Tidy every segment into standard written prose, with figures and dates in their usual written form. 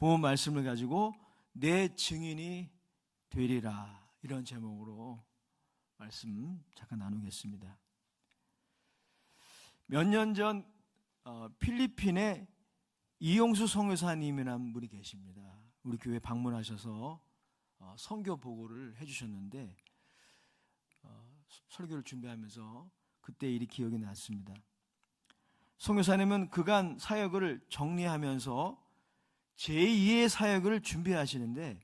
본 말씀을 가지고 내 증인이 되리라, 이런 제목으로 말씀 잠깐 나누겠습니다. 몇 년 전 필리핀에 이용수 선교사님이라는 분이 계십니다. 우리 교회 방문하셔서 선교 보고를 해주셨는데 설교를 준비하면서 그때 일이 기억이 났습니다. 선교사님은 그간 사역을 정리하면서 제2의 사역을 준비하시는데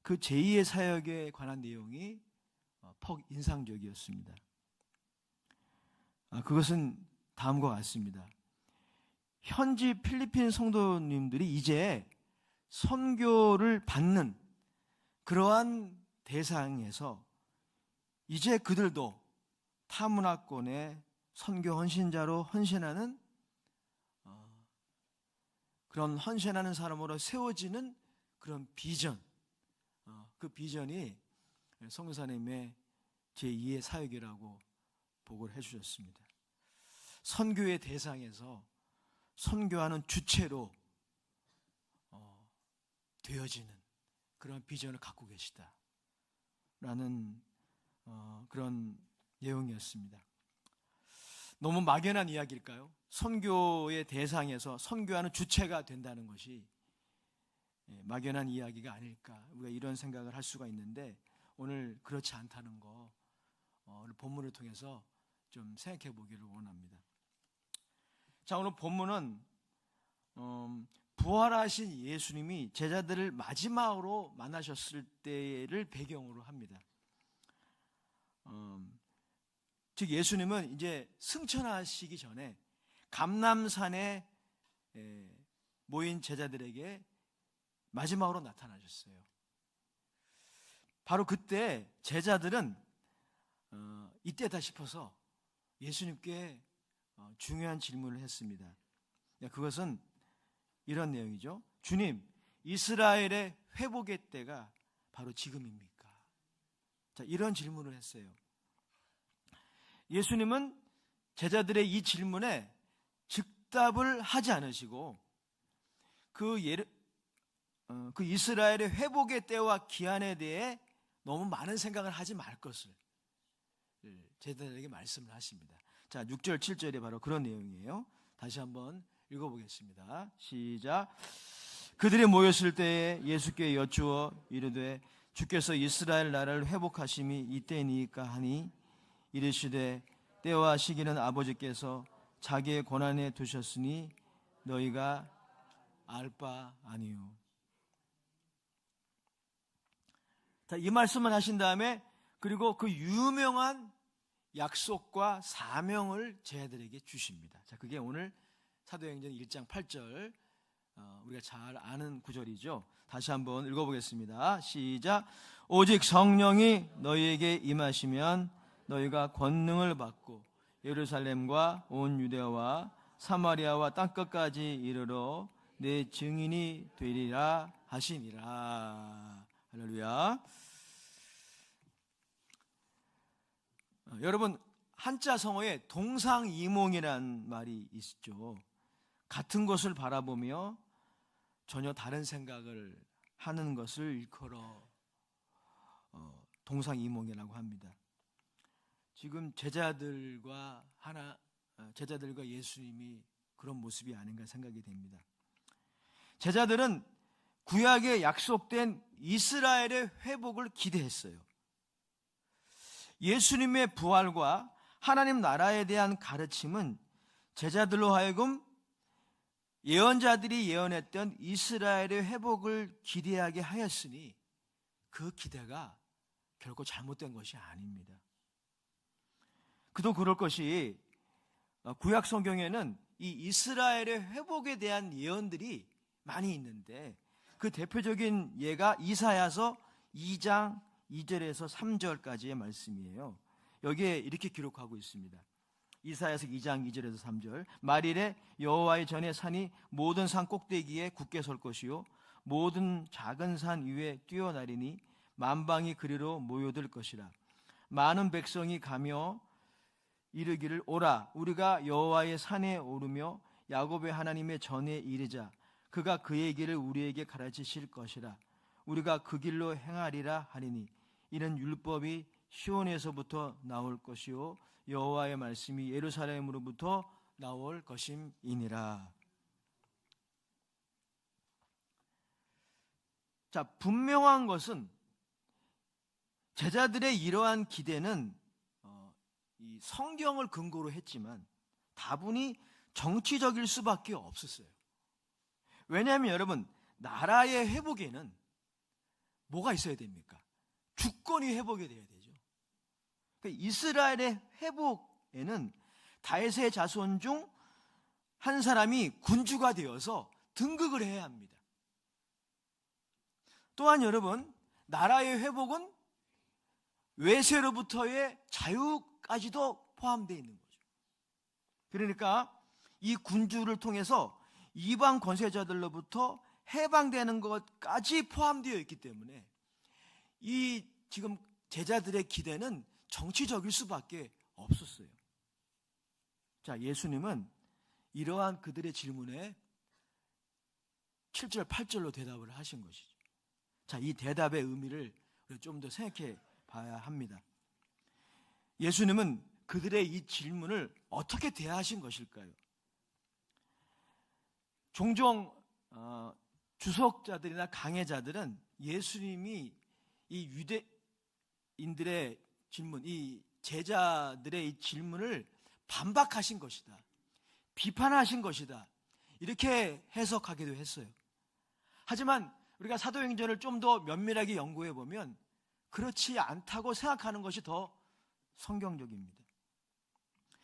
그 제2의 사역에 관한 내용이 퍽 인상적이었습니다. 그것은 다음과 같습니다. 현지 필리핀 성도님들이 이제 선교를 받는 그러한 대상에서 이제 그들도 타문화권의 선교 헌신자로 헌신하는 그런 헌신하는 사람으로 세워지는 그런 비전, 그 비전이 선교사님의 제2의 사역이라고 보고를 해주셨습니다. 선교의 대상에서 선교하는 주체로 되어지는 그런 비전을 갖고 계시다라는 그런 내용이었습니다. 너무 막연한 이야기일까요? 선교의 대상에서 선교하는 주체가 된다는 것이 막연한 이야기가 아닐까, 우리가 이런 생각을 할 수가 있는데 오늘 그렇지 않다는 거 오늘 본문을 통해서 좀 생각해 보기를 원합니다. 자, 오늘 본문은 부활하신 예수님이 제자들을 마지막으로 만나셨을 때를 배경으로 합니다. 즉 예수님은 이제 승천하시기 전에 감람산에 모인 제자들에게 마지막으로 나타나셨어요. 바로 그때 제자들은 이때다 싶어서 예수님께 중요한 질문을 했습니다. 그것은 이런 내용이죠. 주님, 이스라엘의 회복의 때가 바로 지금입니까? 자, 이런 질문을 했어요. 예수님은 제자들의 이 질문에 즉답을 하지 않으시고 그 이스라엘의 회복의 때와 기한에 대해 너무 많은 생각을 하지 말 것을 제자들에게 말씀을 하십니다. 자, 6절 7절이 바로 그런 내용이에요. 다시 한번 읽어보겠습니다. 시작. 그들이 모였을 때에 예수께 여쭈어 이르되 주께서 이스라엘 나라를 회복하심이 이때니까 하니 이르시되 때와 시기는 아버지께서 자기의 권한에 두셨으니 너희가 알 바 아니요. 자, 이 말씀을 하신 다음에 그리고 그 유명한 약속과 사명을 제자들에게 주십니다. 자, 그게 오늘 사도행전 1장 8절 우리가 잘 아는 구절이죠. 다시 한번 읽어보겠습니다. 시작. 오직 성령이 너희에게 임하시면 너희가 권능을 받고 예루살렘과 온 유대와 사마리아와 땅끝까지 이르러 내 증인이 되리라 하시니라. 할렐루야. 여러분, 한자 성어에 동상이몽이란 말이 있죠. 같은 것을 바라보며 전혀 다른 생각을 하는 것을 일컬어 동상이몽이라고 합니다. 지금 제자들과 예수님이 그런 모습이 아닌가 생각이 됩니다. 제자들은 구약에 약속된 이스라엘의 회복을 기대했어요. 예수님의 부활과 하나님 나라에 대한 가르침은 제자들로 하여금 예언자들이 예언했던 이스라엘의 회복을 기대하게 하였으니 그 기대가 결코 잘못된 것이 아닙니다. 그도 그럴 것이 구약 성경에는 이 이스라엘의 회복에 대한 예언들이 많이 있는데 그 대표적인 예가 이사야서 2장 2절에서 3절까지의 말씀이에요. 여기에 이렇게 기록하고 있습니다. 이사야서 2장 2절에서 3절. 말일에 여호와의 전에 산이 모든 산 꼭대기에 굳게 설 것이요 모든 작은 산 위에 뛰어나리니 만방이 그리로 모여들 것이라. 많은 백성이 가며 이르기를 오라 우리가 여호와의 산에 오르며 야곱의 하나님의 전에 이르자. 그가 그의 길을 우리에게 가르치실 것이라. 우리가 그 길로 행하리라 하리니 이는 율법이 시온에서부터 나올 것이요 여호와의 말씀이 예루살렘으로부터 나올 것임이니라. 자, 분명한 것은 제자들의 이러한 기대는 이 성경을 근거로 했지만 다분히 정치적일 수밖에 없었어요. 왜냐하면 여러분, 나라의 회복에는 뭐가 있어야 됩니까? 주권이 회복이 돼야 되죠. 그러니까 이스라엘의 회복에는 다윗의 자손 중 한 사람이 군주가 되어서 등극을 해야 합니다. 또한 여러분, 나라의 회복은 외세로부터의 자유까지도 포함되어 있는 거죠. 그러니까 이 군주를 통해서 이방 권세자들로부터 해방되는 것까지 포함되어 있기 때문에 이 지금 제자들의 기대는 정치적일 수밖에 없었어요. 자, 예수님은 이러한 그들의 질문에 7절, 8절로 대답을 하신 것이죠. 자, 이 대답의 의미를 좀 더 생각해 봐야 합니다. 예수님은 그들의 이 질문을 어떻게 대하신 것일까요? 종종 주석자들이나 강해자들은 예수님이 이 유대인들의 질문, 이 제자들의 이 질문을 반박하신 것이다, 비판하신 것이다, 이렇게 해석하기도 했어요. 하지만 우리가 사도행전을 좀 더 면밀하게 연구해 보면 그렇지 않다고 생각하는 것이 더 성경적입니다.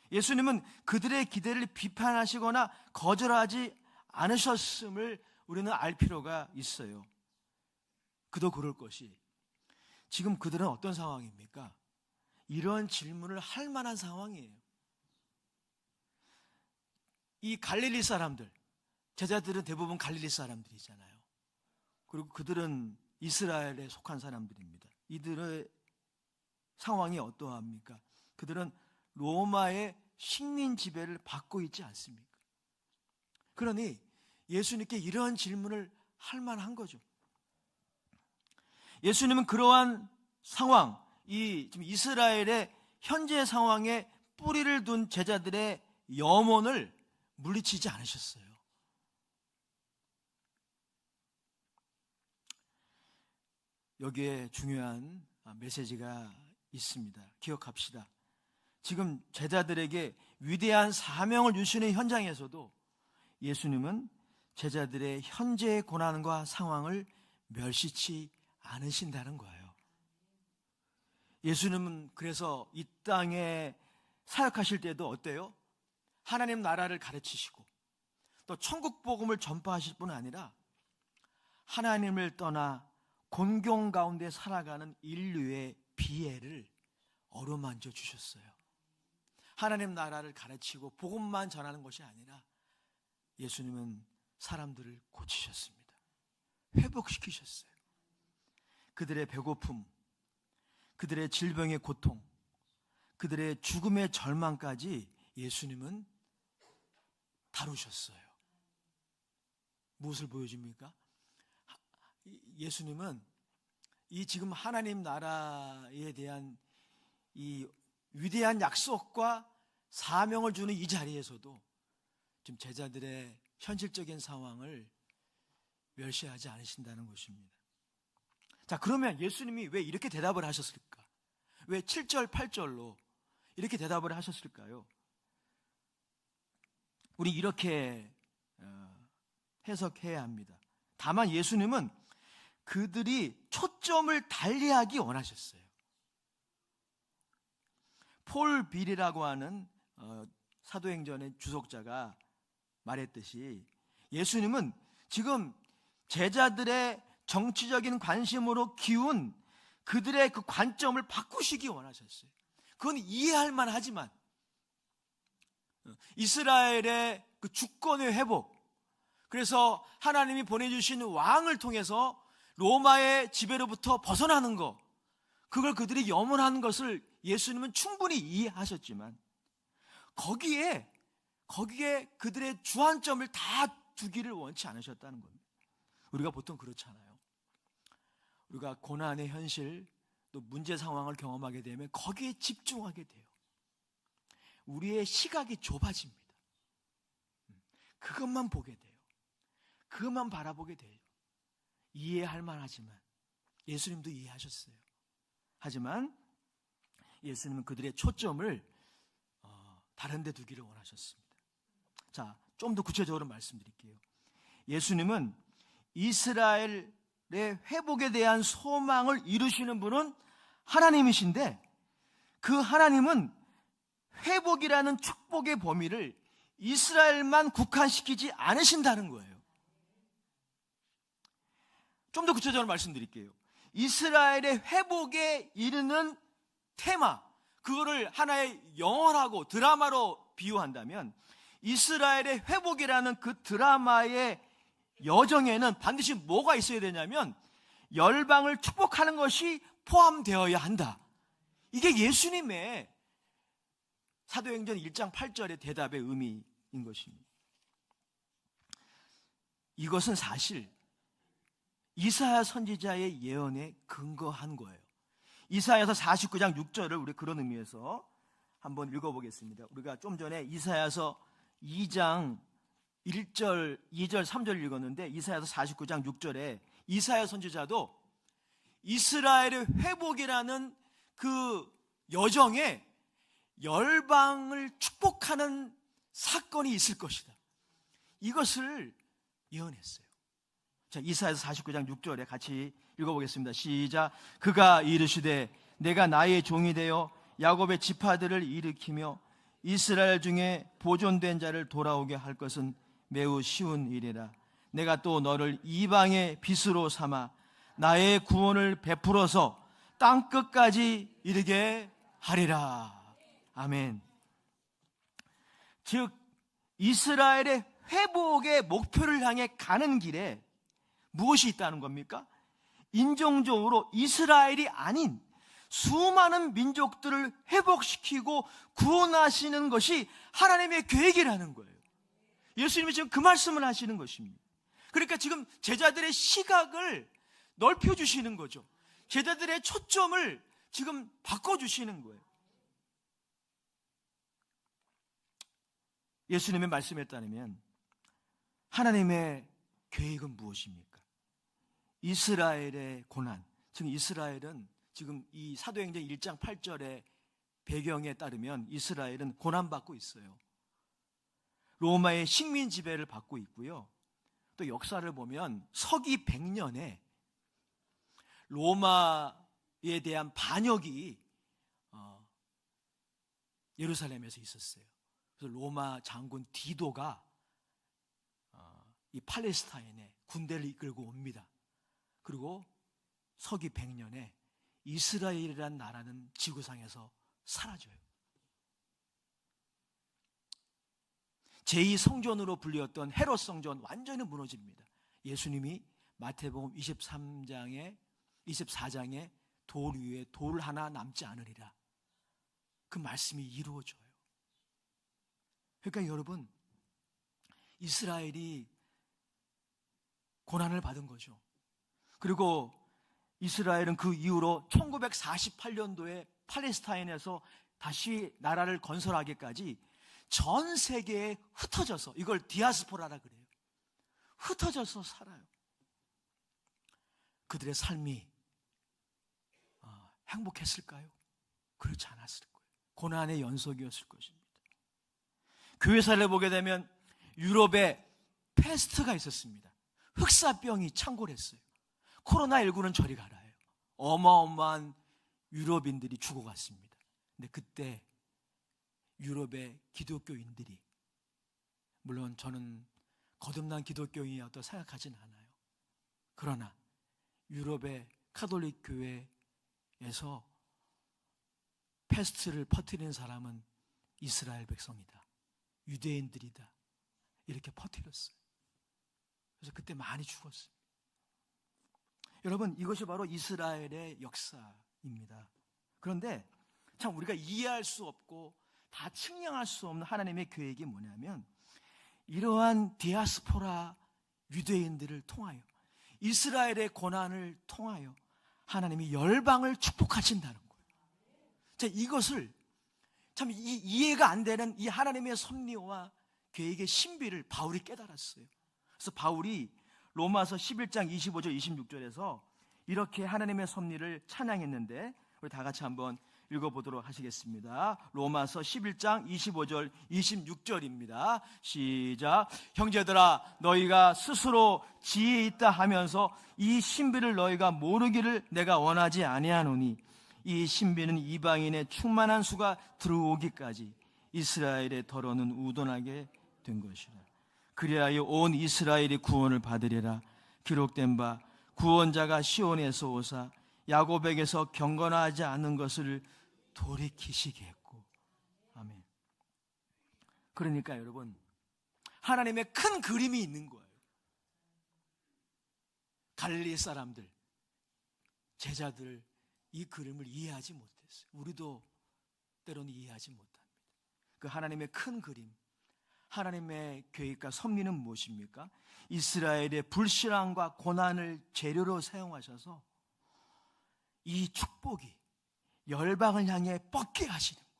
예수님은 그들의 기대를 비판하시거나 거절하지 않으셨음을 우리는 알 필요가 있어요. 그도 그럴 것이, 지금 그들은 어떤 상황입니까? 이런 질문을 할 만한 상황이에요. 이 갈릴리 사람들, 제자들은 대부분 갈릴리 사람들이잖아요. 그리고 그들은 이스라엘에 속한 사람들입니다. 이들의 상황이 어떠합니까? 그들은 로마의 식민 지배를 받고 있지 않습니까? 그러니 예수님께 이러한 질문을 할 만한 거죠. 예수님은 그러한 상황, 지금 이스라엘의 현재 상황에 뿌리를 둔 제자들의 염원을 물리치지 않으셨어요. 여기에 중요한 메시지가 있습니다. 기억합시다. 지금 제자들에게 위대한 사명을 주시는 현장에서도 예수님은 제자들의 현재의 고난과 상황을 멸시치 않으신다는 거예요. 예수님은 그래서 이 땅에 사역하실 때도 어때요? 하나님 나라를 가르치시고 또 천국 복음을 전파하실 뿐 아니라 하나님을 떠나 곤경 가운데 살아가는 인류의 비애를 어루만져 주셨어요. 하나님 나라를 가르치고 복음만 전하는 것이 아니라 예수님은 사람들을 고치셨습니다. 회복시키셨어요. 그들의 배고픔, 그들의 질병의 고통, 그들의 죽음의 절망까지 예수님은 다루셨어요. 무엇을 보여줍니까? 예수님은 이 지금 하나님 나라에 대한 이 위대한 약속과 사명을 주는 이 자리에서도 지금 제자들의 현실적인 상황을 멸시하지 않으신다는 것입니다. 자, 그러면 예수님이 왜 이렇게 대답을 하셨을까? 왜 7절, 8절로 이렇게 대답을 하셨을까요? 우리 이렇게 해석해야 합니다. 다만 예수님은 그들이 초점을 달리하기 원하셨어요. 폴 빌이라고 하는 사도행전의 주석자가 말했듯이 예수님은 지금 제자들의 정치적인 관심으로 기운 그들의 그 관점을 바꾸시기 원하셨어요. 그건 이해할 만하지만 이스라엘의 그 주권의 회복, 그래서 하나님이 보내주신 왕을 통해서 로마의 지배로부터 벗어나는 것, 그걸 그들이 염원하는 것을 예수님은 충분히 이해하셨지만 거기에 그들의 주안점을 다 두기를 원치 않으셨다는 겁니다. 우리가 보통 그렇잖아요. 우리가 고난의 현실, 또 문제 상황을 경험하게 되면 거기에 집중하게 돼요. 우리의 시각이 좁아집니다. 그것만 보게 돼요. 그것만 바라보게 돼요. 이해할 만하지만 예수님도 이해하셨어요. 하지만 예수님은 그들의 초점을 다른 데 두기를 원하셨습니다. 자, 좀 더 구체적으로 말씀드릴게요. 예수님은 이스라엘의 회복에 대한 소망을 이루시는 분은 하나님이신데, 그 하나님은 회복이라는 축복의 범위를 이스라엘만 국한시키지 않으신다는 거예요. 좀 더 구체적으로 말씀드릴게요. 이스라엘의 회복에 이르는 테마, 그거를 하나의 영화라고 드라마로 비유한다면 이스라엘의 회복이라는 그 드라마의 여정에는 반드시 뭐가 있어야 되냐면 열방을 축복하는 것이 포함되어야 한다. 이게 예수님의 사도행전 1장 8절의 대답의 의미인 것입니다. 이것은 사실 이사야 선지자의 예언에 근거한 거예요. 이사야서 49장 6절을 우리 그런 의미에서 한번 읽어보겠습니다. 우리가 좀 전에 이사야서 2장 1절, 2절, 3절을 읽었는데 이사야서 49장 6절에 이사야 선지자도 이스라엘의 회복이라는 그 여정에 열방을 축복하는 사건이 있을 것이다. 이것을 예언했어요. 자, 이사야서 49장 6절에 같이 읽어보겠습니다. 시작. 그가 이르시되 내가 나의 종이 되어 야곱의 지파들을 일으키며 이스라엘 중에 보존된 자를 돌아오게 할 것은 매우 쉬운 일이라. 내가 또 너를 이방의 빛으로 삼아 나의 구원을 베풀어서 땅 끝까지 이르게 하리라. 아멘. 즉 이스라엘의 회복의 목표를 향해 가는 길에 무엇이 있다는 겁니까? 인종적으로 이스라엘이 아닌 수많은 민족들을 회복시키고 구원하시는 것이 하나님의 계획이라는 거예요. 예수님이 지금 그 말씀을 하시는 것입니다. 그러니까 지금 제자들의 시각을 넓혀주시는 거죠. 제자들의 초점을 지금 바꿔주시는 거예요. 예수님의 말씀에 따르면 하나님의 계획은 무엇입니까? 이스라엘의 고난, 즉 이스라엘은 지금 이 사도행전 1장 8절의 배경에 따르면 이스라엘은 고난받고 있어요. 로마의 식민 지배를 받고 있고요. 또 역사를 보면 서기 100년에 로마에 대한 반역이 예루살렘에서 있었어요. 그래서 로마 장군 디도가 이 팔레스타인에 군대를 이끌고 옵니다. 그리고 서기 100년에 이스라엘이라는 나라는 지구상에서 사라져요. 제2성전으로 불렸던 헤롯 성전 완전히 무너집니다. 예수님이 마태복음 24장에 돌 위에 돌 하나 남지 않으리라. 그 말씀이 이루어져요. 그러니까 여러분, 이스라엘이 고난을 받은 거죠. 그리고 이스라엘은 그 이후로 1948년도에 팔레스타인에서 다시 나라를 건설하기까지 전 세계에 흩어져서, 이걸 디아스포라라 그래요. 흩어져서 살아요. 그들의 삶이 행복했을까요? 그렇지 않았을 거예요. 고난의 연속이었을 것입니다. 교회사를 보게 되면 유럽에 패스트가 있었습니다. 흑사병이 창궐했어요. 코로나19는 저리 가라요. 어마어마한 유럽인들이 죽어갔습니다. 근데 그때 유럽의 기독교인들이, 물론 저는 거듭난 기독교인이었다고 생각하진 않아요. 그러나 유럽의 카톨릭 교회에서 패스트를 퍼뜨리는 사람은 이스라엘 백성이다, 유대인들이다, 이렇게 퍼뜨렸어요. 그래서 그때 많이 죽었어요. 여러분, 이것이 바로 이스라엘의 역사입니다. 그런데 참 우리가 이해할 수 없고 다 측량할 수 없는 하나님의 계획이 뭐냐면, 이러한 디아스포라 유대인들을 통하여, 이스라엘의 고난을 통하여 하나님이 열방을 축복하신다는 거예요. 자, 이것을 참 이해가 안 되는 이 하나님의 섭리와 계획의 신비를 바울이 깨달았어요. 그래서 바울이 로마서 11장 25절 26절에서 이렇게 하나님의 섭리를 찬양했는데, 우리 다 같이 한번 읽어보도록 하시겠습니다. 로마서 11장 25절 26절입니다. 시작. 형제들아, 너희가 스스로 지혜 있다 하면서 이 신비를 너희가 모르기를 내가 원하지 아니하노니, 이 신비는 이방인의 충만한 수가 들어오기까지 이스라엘의 더러는 우둔하게 된 것이라. 그리하여 온 이스라엘이 구원을 받으리라. 기록된 바 구원자가 시온에서 오사 야곱에게서 경건하지 않은 것을 돌이키시겠고. 아멘. 그러니까 여러분, 하나님의 큰 그림이 있는 거예요. 갈릴리 사람들, 제자들, 이 그림을 이해하지 못했어요. 우리도 때로는 이해하지 못합니다. 그 하나님의 큰 그림, 하나님의 계획과 섭리는 무엇입니까? 이스라엘의 불신앙과 고난을 재료로 사용하셔서 이 축복이 열방을 향해 뻗게 하시는 거예요.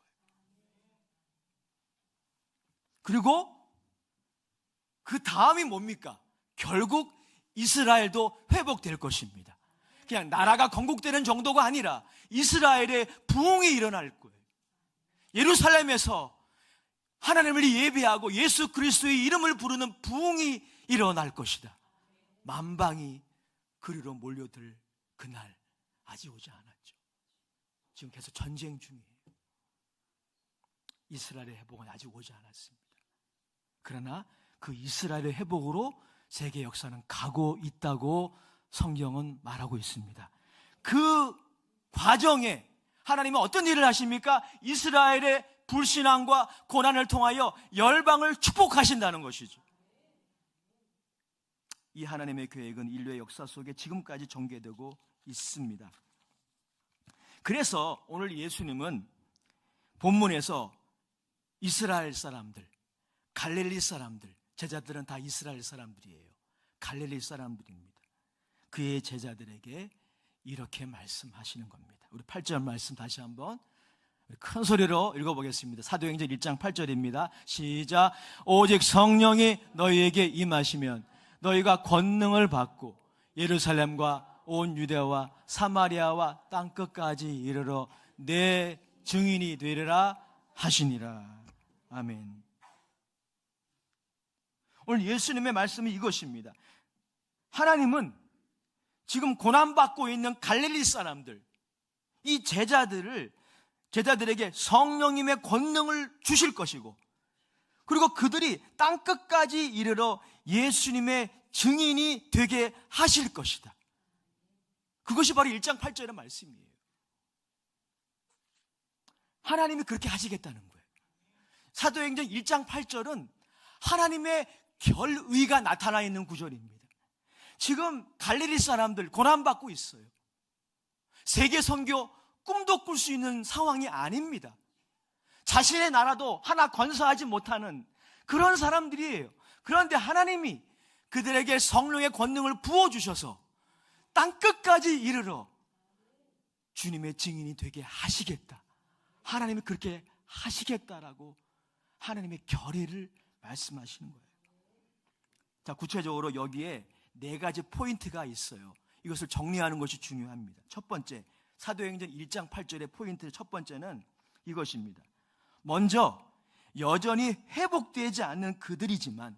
그리고 그 다음이 뭡니까? 결국 이스라엘도 회복될 것입니다. 그냥 나라가 건국되는 정도가 아니라 이스라엘의 부흥이 일어날 거예요. 예루살렘에서 하나님을 예배하고 예수 그리스도의 이름을 부르는 부흥이 일어날 것이다. 만방이 그리로 몰려들 그날 아직 오지 않았죠. 지금 계속 전쟁 중이에요. 이스라엘의 회복은 아직 오지 않았습니다. 그러나 그 이스라엘의 회복으로 세계 역사는 가고 있다고 성경은 말하고 있습니다. 그 과정에 하나님은 어떤 일을 하십니까? 이스라엘의 불신앙과 고난을 통하여 열방을 축복하신다는 것이죠. 이 하나님의 계획은 인류의 역사 속에 지금까지 전개되고 있습니다. 그래서 오늘 예수님은 본문에서 이스라엘 사람들, 갈릴리 사람들, 제자들은 다 이스라엘 사람들이에요. 갈릴리 사람들입니다. 그의 제자들에게 이렇게 말씀하시는 겁니다. 우리 8절 말씀 다시 한번 큰 소리로 읽어보겠습니다. 사도행전 1장 8절입니다. 시작. 오직 성령이 너희에게 임하시면 너희가 권능을 받고 예루살렘과 온 유대와 사마리아와 땅끝까지 이르러 내 증인이 되리라 하시니라. 아멘. 오늘 예수님의 말씀이 이것입니다. 하나님은 지금 고난받고 있는 갈릴리 사람들, 이 제자들에게 성령님의 권능을 주실 것이고, 그리고 그들이 땅끝까지 이르러 예수님의 증인이 되게 하실 것이다. 그것이 바로 1장 8절의 말씀이에요. 하나님이 그렇게 하시겠다는 거예요. 사도행전 1장 8절은 하나님의 결의가 나타나 있는 구절입니다. 지금 갈릴리 사람들 고난받고 있어요. 세계 선교 꿈도 꿀 수 있는 상황이 아닙니다. 자신의 나라도 하나 건설하지 못하는 그런 사람들이에요. 그런데 하나님이 그들에게 성령의 권능을 부어주셔서 땅끝까지 이르러 주님의 증인이 되게 하시겠다. 하나님이 그렇게 하시겠다라고 하나님의 결의를 말씀하시는 거예요. 자, 구체적으로 여기에 4가지 포인트가 있어요. 이것을 정리하는 것이 중요합니다. 첫 번째, 사도행전 1장 8절의 포인트 첫 번째는 이것입니다. 먼저 여전히 회복되지 않는 그들이지만,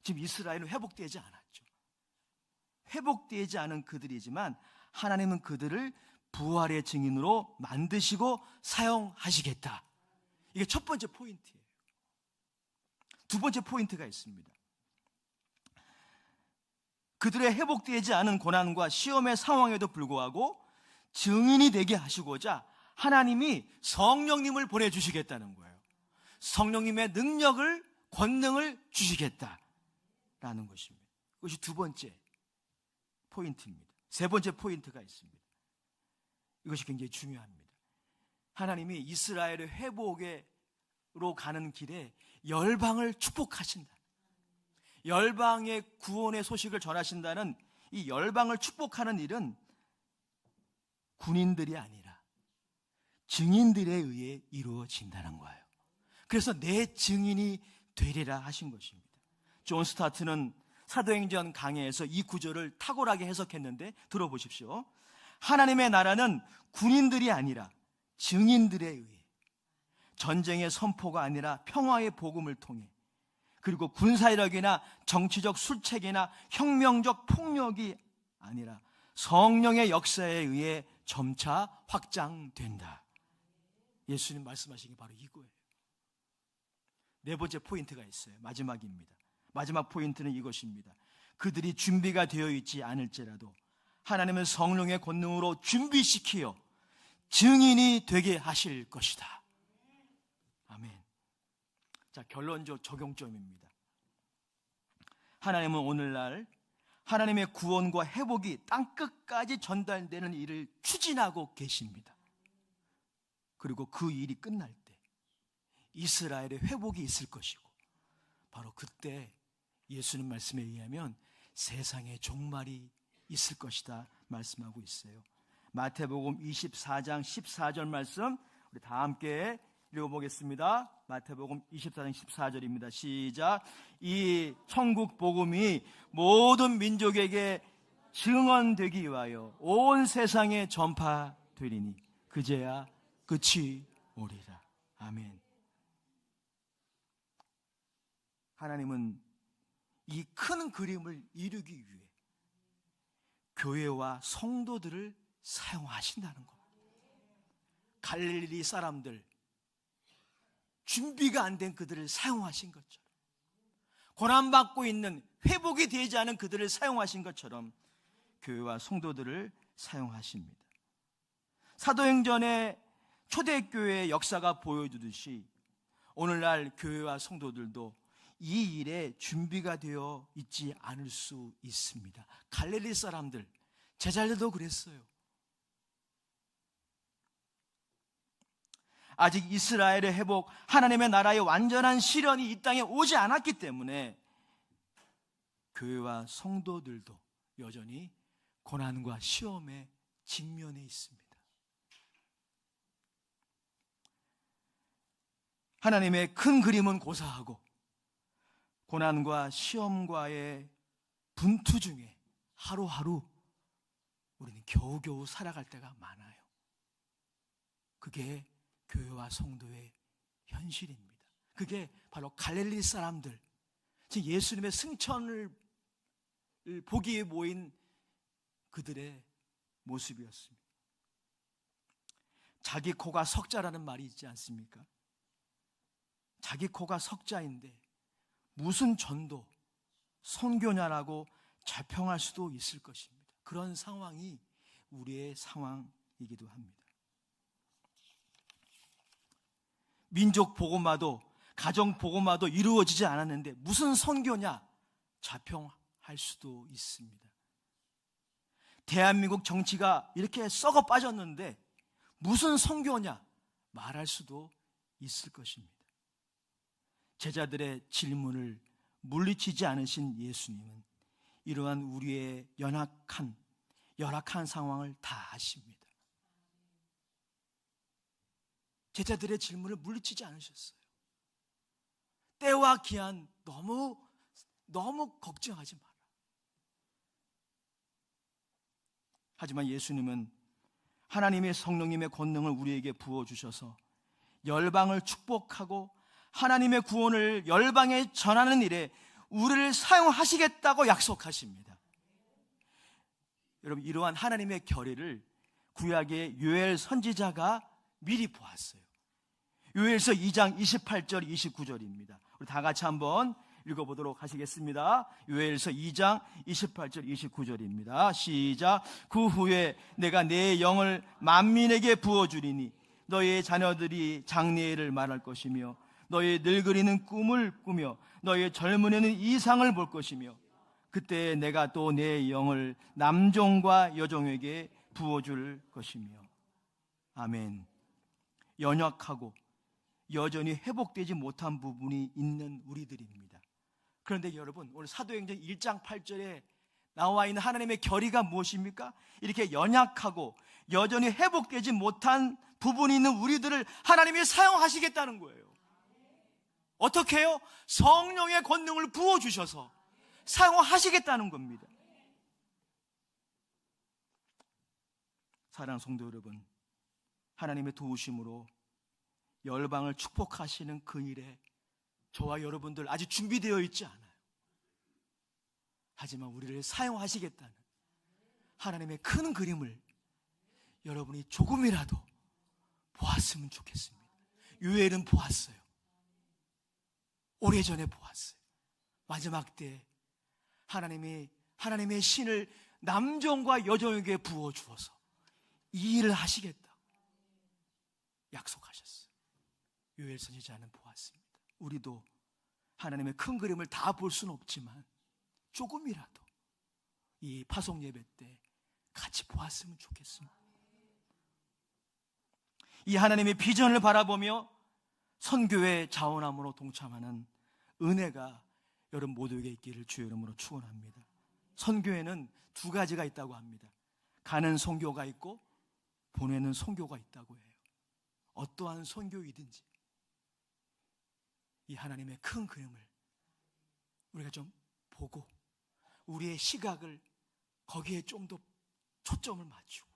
지금 이스라엘은 회복되지 않았죠. 회복되지 않은 그들이지만 하나님은 그들을 부활의 증인으로 만드시고 사용하시겠다. 이게 첫 번째 포인트예요. 두 번째 포인트가 있습니다. 그들의 회복되지 않은 고난과 시험의 상황에도 불구하고 증인이 되게 하시고자 하나님이 성령님을 보내주시겠다는 거예요. 성령님의 능력을, 권능을 주시겠다라는 것입니다. 그것이 두 번째 포인트입니다. 세 번째 포인트가 있습니다. 이것이 굉장히 중요합니다. 하나님이 이스라엘의 회복의 가는 길에 열방을 축복하신다. 열방의 구원의 소식을 전하신다는 이 열방을 축복하는 일은 군인들이 아니라 증인들에 의해 이루어진다는 거예요. 그래서 내 증인이 되리라 하신 것입니다. 존 스타트는 사도행전 강해에서 이 구절을 탁월하게 해석했는데 들어보십시오. 하나님의 나라는 군인들이 아니라 증인들에 의해, 전쟁의 선포가 아니라 평화의 복음을 통해, 그리고 군사력이나 정치적 술책이나 혁명적 폭력이 아니라 성령의 역사에 의해 점차 확장된다. 예수님 말씀하신 게 바로 이거예요. 네 번째 포인트가 있어요. 마지막입니다. 마지막 포인트는 이것입니다. 그들이 준비가 되어 있지 않을지라도 하나님은 성령의 권능으로 준비시키어 증인이 되게 하실 것이다. 아멘. 자, 결론적 적용점입니다. 하나님은 오늘날 하나님의 구원과 회복이 땅끝까지 전달되는 일을 추진하고 계십니다. 그리고 그 일이 끝날 때 이스라엘의 회복이 있을 것이고, 바로 그때 예수님 말씀에 의하면 세상의 종말이 있을 것이다 말씀하고 있어요. 마태복음 24장 14절 말씀 우리 다 함께 읽어보겠습니다. 마태복음 24장 14절입니다. 시작. 이 천국 복음이 모든 민족에게 증언되기 위하여 온 세상에 전파되리니 그제야 끝이 오리라. 아멘. 하나님은 이 큰 그림을 이루기 위해 교회와 성도들을 사용하신다는 것. 갈릴리 사람들, 준비가 안 된 그들을 사용하신 것처럼, 고난받고 있는 회복이 되지 않은 그들을 사용하신 것처럼 교회와 성도들을 사용하십니다. 사도행전의 초대교회의 역사가 보여주듯이 오늘날 교회와 성도들도 이 일에 준비가 되어 있지 않을 수 있습니다. 갈릴리 사람들, 제자들도 그랬어요. 아직 이스라엘의 회복, 하나님의 나라의 완전한 실현이 이 땅에 오지 않았기 때문에 교회와 성도들도 여전히 고난과 시험에 직면해 있습니다. 하나님의 큰 그림은 고사하고 고난과 시험과의 분투 중에 하루하루 우리는 겨우겨우 살아갈 때가 많아요. 그게 교회와 성도의 현실입니다. 그게 바로 갈릴리 사람들, 예수님의 승천을 보기 위해 모인 그들의 모습이었습니다. 자기 코가 석자라는 말이 있지 않습니까? 자기 코가 석자인데 무슨 전도, 선교냐라고 자평할 수도 있을 것입니다. 그런 상황이 우리의 상황이기도 합니다. 민족 복음화도 가정 복음화도 이루어지지 않았는데 무슨 선교냐 자평할 수도 있습니다. 대한민국 정치가 이렇게 썩어 빠졌는데 무슨 선교냐 말할 수도 있을 것입니다. 제자들의 질문을 물리치지 않으신 예수님은 이러한 우리의 열악한 상황을 다 아십니다. 제자들의 질문을 물리치지 않으셨어요. 때와 기한 너무 걱정하지 마라. 하지만 예수님은 하나님의 성령님의 권능을 우리에게 부어주셔서 열방을 축복하고 하나님의 구원을 열방에 전하는 일에 우리를 사용하시겠다고 약속하십니다. 여러분, 이러한 하나님의 결의를 구약의 요엘 선지자가 미리 보았어요. 요엘서 2장 28절 29절입니다. 우리 다 같이 한번 읽어보도록 하시겠습니다. 요엘서 2장 28절 29절입니다. 시작. 그 후에 내가 내 영을 만민에게 부어주리니 너희의 자녀들이 장래를 말할 것이며 너희의 늙으리는 꿈을 꾸며 너희의 젊은이는 이상을 볼 것이며 그때 내가 또 내 영을 남종과 여종에게 부어줄 것이며. 아멘. 연약하고 여전히 회복되지 못한 부분이 있는 우리들입니다. 그런데 여러분, 오늘 사도행전 1장 8절에 나와 있는 하나님의 결의가 무엇입니까? 이렇게 연약하고 여전히 회복되지 못한 부분이 있는 우리들을 하나님이 사용하시겠다는 거예요. 어떻게 해요? 성령의 권능을 부어주셔서 사용하시겠다는 겁니다. 사랑하는 성도 여러분, 하나님의 도우심으로 열방을 축복하시는 그 일에 저와 여러분들 아직 준비되어 있지 않아요. 하지만 우리를 사용하시겠다는 하나님의 큰 그림을 여러분이 조금이라도 보았으면 좋겠습니다. 요엘은 보았어요. 오래전에 보았어요. 마지막 때 하나님의 신을 남종과 여종에게 부어주어서 이 일을 하시겠다고 약속하셨어요. 요엘 선지자는 보았습니다. 우리도 하나님의 큰 그림을 다 볼 수는 없지만 조금이라도 이 파송 예배 때 같이 보았으면 좋겠습니다. 이 하나님의 비전을 바라보며 선교의 자원함으로 동참하는 은혜가 여러분 모두에게 있기를 주의 이름으로 축원합니다. 선교에는 두 가지가 있다고 합니다. 가는 선교가 있고 보내는 선교가 있다고 해요. 어떠한 선교이든지 이 하나님의 큰 그림을 우리가 좀 보고 우리의 시각을 거기에 좀 더 초점을 맞추고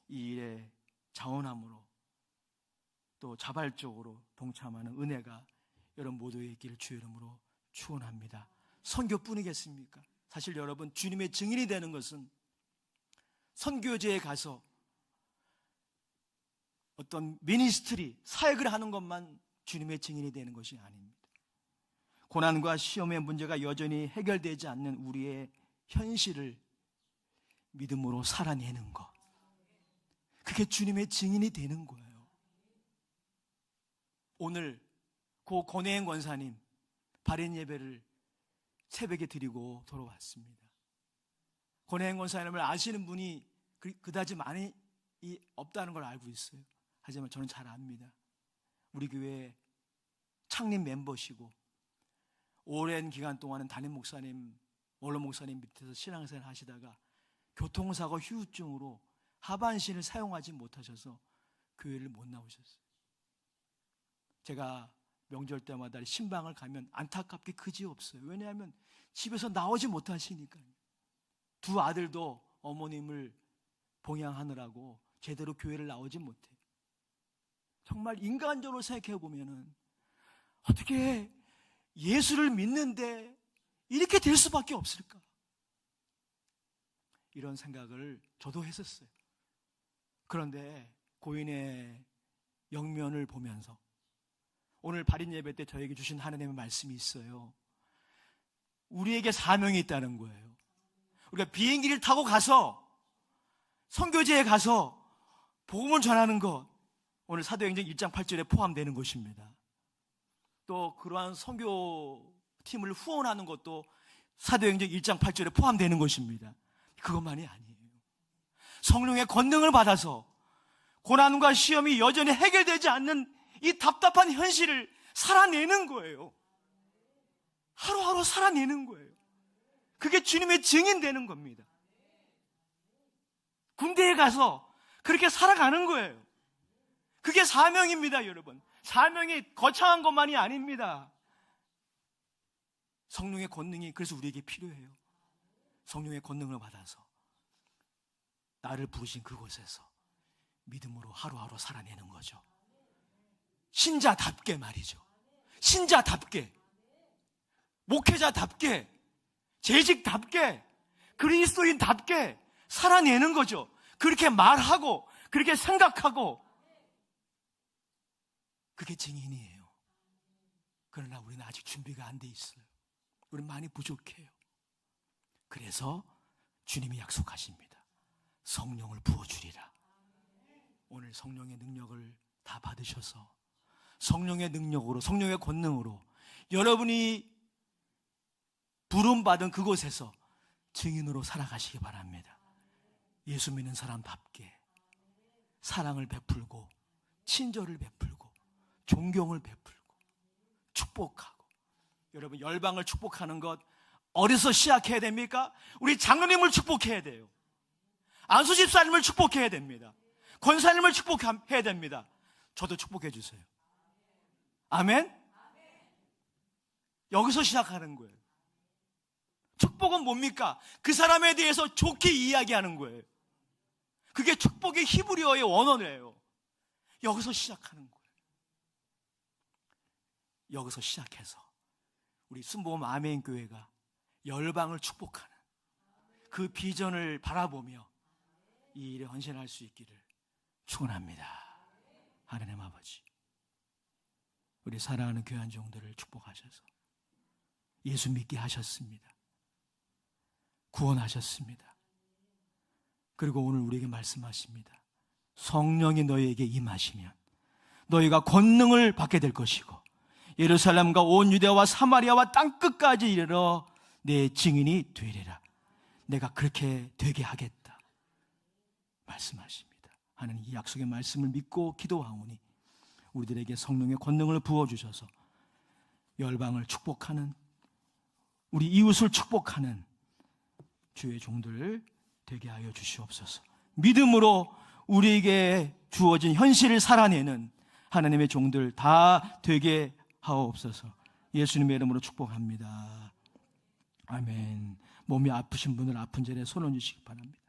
이 일에 자원함으로 또 자발적으로 동참하는 은혜가 여러분 모두에게 있기를 주의 이름으로 축원합니다. 선교뿐이겠습니까? 사실 여러분, 주님의 증인이 되는 것은 선교지에 가서 어떤 미니스트리, 사역을 하는 것만 주님의 증인이 되는 것이 아닙니다. 고난과 시험의 문제가 여전히 해결되지 않는 우리의 현실을 믿음으로 살아내는 것, 그게 주님의 증인이 되는 거예요. 오늘 고 권혜행 권사님 발인 예배를 새벽에 드리고 돌아왔습니다. 권혜행 권사님을 아시는 분이 그다지 많이 없다는 걸 알고 있어요. 하지만 저는 잘 압니다. 우리 교회 창립 멤버시고 오랜 기간 동안은 담임 목사님, 원로 목사님 밑에서 신앙생활 하시다가 교통사고 후유증으로 하반신을 사용하지 못하셔서 교회를 못 나오셨어요. 제가 명절 때마다 신방을 가면 안타깝게 그지없어요. 왜냐하면 집에서 나오지 못하시니까요. 두 아들도 어머님을 봉양하느라고 제대로 교회를 나오지 못해요. 정말 인간적으로 생각해 보면은 어떻게 예수를 믿는데 이렇게 될 수밖에 없을까? 이런 생각을 저도 했었어요. 그런데 고인의 영면을 보면서 오늘 발인 예배 때 저에게 주신 하나님의 말씀이 있어요. 우리에게 사명이 있다는 거예요. 우리가 비행기를 타고 가서 선교지에 가서 복음을 전하는 것, 오늘 사도행전 1장 8절에 포함되는 것입니다. 또 그러한 선교팀을 후원하는 것도 사도행전 1장 8절에 포함되는 것입니다. 그것만이 아니에요. 성령의 권능을 받아서 고난과 시험이 여전히 해결되지 않는 이 답답한 현실을 살아내는 거예요. 하루하루 살아내는 거예요. 그게 주님의 증인되는 겁니다. 군대에 가서 그렇게 살아가는 거예요. 그게 사명입니다, 여러분. 사명이 거창한 것만이 아닙니다. 성령의 권능이 그래서 우리에게 필요해요. 성령의 권능을 받아서 나를 부르신 그곳에서 믿음으로 하루하루 살아내는 거죠. 신자답게 말이죠. 신자답게, 목회자답게, 재직답게, 그리스도인답게 살아내는 거죠. 그렇게 말하고 그렇게 생각하고, 그게 증인이에요. 그러나 우리는 아직 준비가 안 돼 있어요. 우리는 많이 부족해요. 그래서 주님이 약속하십니다. 성령을 부어주리라. 오늘 성령의 능력을 다 받으셔서 성령의 능력으로, 성령의 권능으로 여러분이 부름받은 그곳에서 증인으로 살아가시기 바랍니다. 예수 믿는 사람답게 사랑을 베풀고 친절을 베풀고 존경을 베풀고 축복하고. 여러분, 열방을 축복하는 것 어디서 시작해야 됩니까? 우리 장로님을 축복해야 돼요. 안수 집사님을 축복해야 됩니다. 권사님을 축복해야 됩니다. 저도 축복해 주세요. 아멘? 여기서 시작하는 거예요. 축복은 뭡니까? 그 사람에 대해서 좋게 이야기하는 거예요. 그게 축복의 히브리어의 원어예요. 여기서 시작하는 거예요. 여기서 시작해서 우리 순복음 아멘 교회가 열방을 축복하는 그 비전을 바라보며 이 일에 헌신할 수 있기를 축원합니다. 하나님 아버지, 우리 사랑하는 교회 종들을 축복하셔서 예수 믿게 하셨습니다. 구원하셨습니다. 그리고 오늘 우리에게 말씀하십니다. 성령이 너희에게 임하시면 너희가 권능을 받게 될 것이고 예루살렘과 온 유대와 사마리아와 땅끝까지 이르러 내 증인이 되리라. 내가 그렇게 되게 하겠다 말씀하십니다. 하나님, 이 약속의 말씀을 믿고 기도하오니 우리들에게 성령의 권능을 부어주셔서 열방을 축복하는, 우리 이웃을 축복하는 주의 종들 되게 하여 주시옵소서. 믿음으로 우리에게 주어진 현실을 살아내는 하나님의 종들 다 되게 하옵소서. 예수님의 이름으로 축복합니다. 아멘. 몸이 아프신 분들 아픈 자리에 손 얹으시기 바랍니다.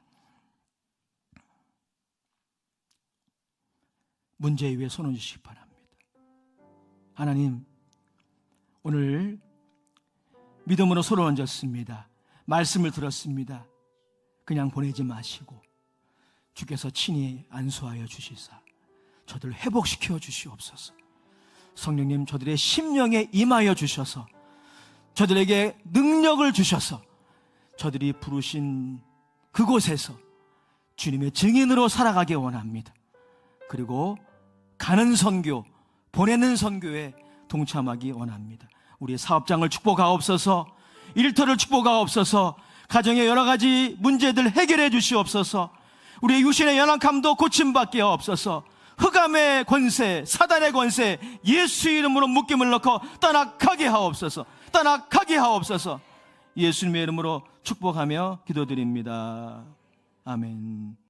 문제 위에 손 얹으시기 바랍니다. 하나님, 오늘 믿음으로 손을 얹었습니다. 말씀을 들었습니다. 그냥 보내지 마시고 주께서 친히 안수하여 주시사 저들을 회복시켜 주시옵소서. 성령님, 저들의 심령에 임하여 주셔서 저들에게 능력을 주셔서 저들이 부르신 그곳에서 주님의 증인으로 살아가기 원합니다. 그리고 가는 선교, 보내는 선교에 동참하기 원합니다. 우리의 사업장을 축복하옵소서. 일터를 축복하옵소서. 가정의 여러 가지 문제들 해결해 주시옵소서. 우리의 유신의 연약함도 고침받게 하옵소서. 흑암의 권세, 사단의 권세, 예수 이름으로 묶임을 넣고 떠나가게 하옵소서. 떠나가게 하옵소서. 예수님의 이름으로 축복하며 기도드립니다. 아멘.